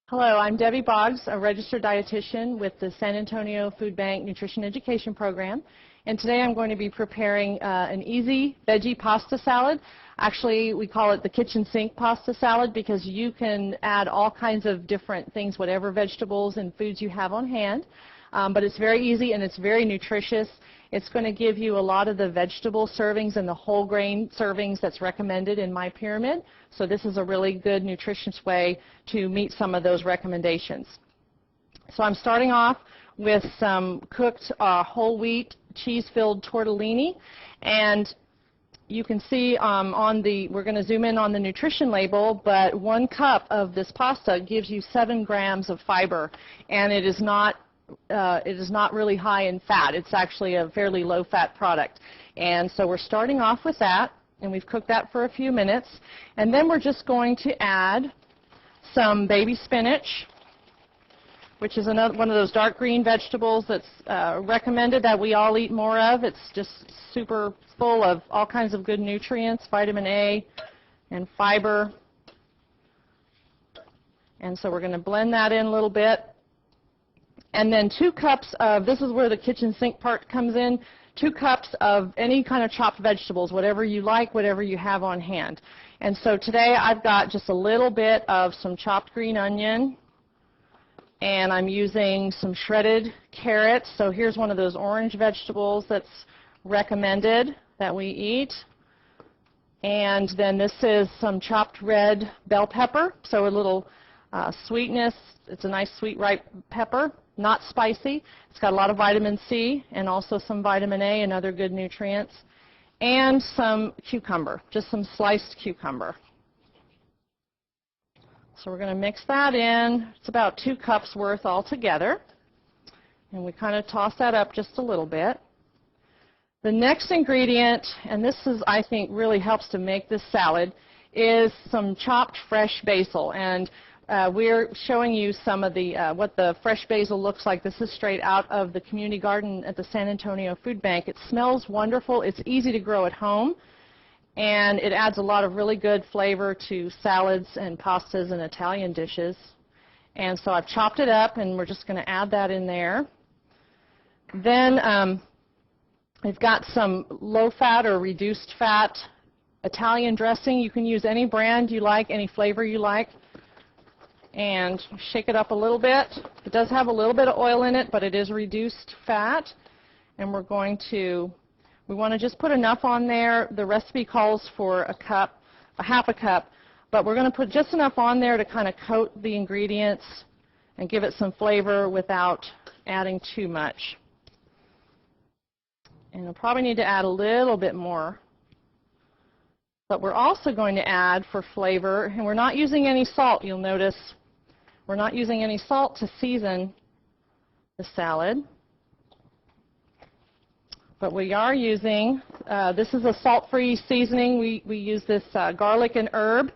Hello, I'm Debby Boggs, a registered dietitian with the San Antonio Food Bank Nutrition Education Program. And today I'm going to be preparing an easy veggie pasta salad. Actually, we call it the kitchen sink pasta salad because you can add all kinds of different things, whatever vegetables and foods you have on hand. But it's very easy and it's very nutritious. It's going to give you a lot of the vegetable servings and the whole grain servings that's recommended in my pyramid. So this is a really good nutritious way to meet some of those recommendations. So I'm starting off with some cooked whole wheat cheese-filled tortellini. And you can see we're going to zoom in on the nutrition label, but 1 cup of this pasta gives you 7 grams of fiber. And it is not really high in fat. It's actually a fairly low-fat product. And so we're starting off with that, and we've cooked that for a few minutes. And then we're just going to add some baby spinach, which is one of those dark green vegetables that's recommended that we all eat more of. It's just super full of all kinds of good nutrients, vitamin A and fiber. And so we're going to blend that in a little bit. And then 2 cups of, this is where the kitchen sink part comes in, 2 cups of any kind of chopped vegetables, whatever you like, whatever you have on hand. And so today I've got just a little bit of some chopped green onion, and I'm using some shredded carrots. So here's one of those orange vegetables that's recommended that we eat. And then this is some chopped red bell pepper, so a little sweetness. It's a nice sweet ripe pepper. Not spicy. It's got a lot of vitamin C and also some vitamin A and other good nutrients. And some cucumber, just some sliced cucumber. So we're going to mix that in. It's about 2 cups worth altogether. And we kind of toss that up just a little bit. The next ingredient, and this is, I think, really helps to make this salad, is some chopped fresh basil. And we're showing you some of the what the fresh basil looks like. This is straight out of the community garden at the San Antonio Food Bank. It smells wonderful. It's easy to grow at home, and it adds a lot of really good flavor to salads and pastas and Italian dishes. And so I've chopped it up, and we're just going to add that in there. Then I've got some low-fat or reduced-fat Italian dressing. You can use any brand you like, any flavor you like. And shake it up a little bit. It does have a little bit of oil in it, but it is reduced fat. And we want to just put enough on there. The recipe calls for half a cup, but we're going to put just enough on there to kind of coat the ingredients and give it some flavor without adding too much. And we'll probably need to add a little bit more. But we're also going to add for flavor, and we're not using any salt, you'll notice. We're not using any salt to season the salad. But we are using, this is a salt-free seasoning. We use this garlic and herb.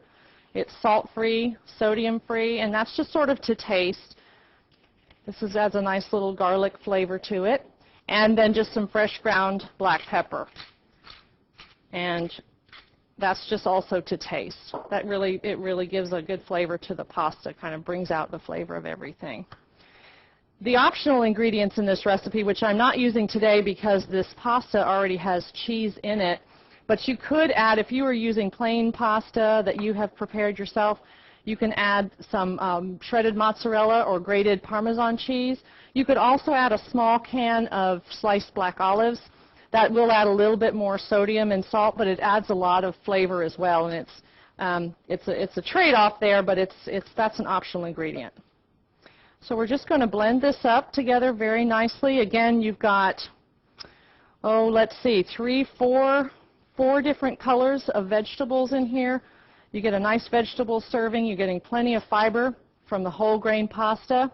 It's salt-free, sodium-free, and that's just sort of to taste. This adds a nice little garlic flavor to it. And then just some fresh ground black pepper. And that's just also to taste. It really gives a good flavor to the pasta, kind of brings out the flavor of everything. The optional ingredients in this recipe, which I'm not using today because this pasta already has cheese in it, but you could add, if you were using plain pasta that you have prepared yourself, you can add some shredded mozzarella or grated Parmesan cheese. You could also add a small can of sliced black olives. That will add a little bit more sodium and salt, but it adds a lot of flavor as well. And it's a trade-off there, but that's an optional ingredient. So we're just going to blend this up together very nicely. Again, you've got, let's see, 4 different colors of vegetables in here. You get a nice vegetable serving. You're getting plenty of fiber from the whole grain pasta.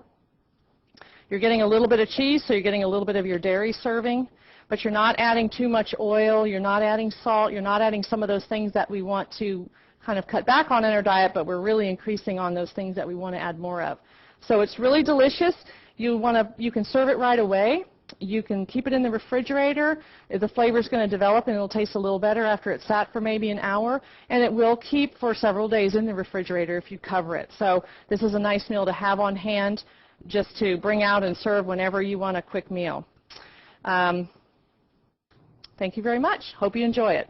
You're getting a little bit of cheese, so you're getting a little bit of your dairy serving. But you're not adding too much oil, you're not adding salt, you're not adding some of those things that we want to kind of cut back on in our diet, but we're really increasing on those things that we want to add more of. So it's really delicious. You can serve it right away, You can keep it in the refrigerator. The flavor is going to develop and it will taste a little better after it's sat for maybe an hour. And it will keep for several days in the refrigerator if you cover it. So this is a nice meal to have on hand just to bring out and serve whenever you want a quick meal. Thank you very much. Hope you enjoy it.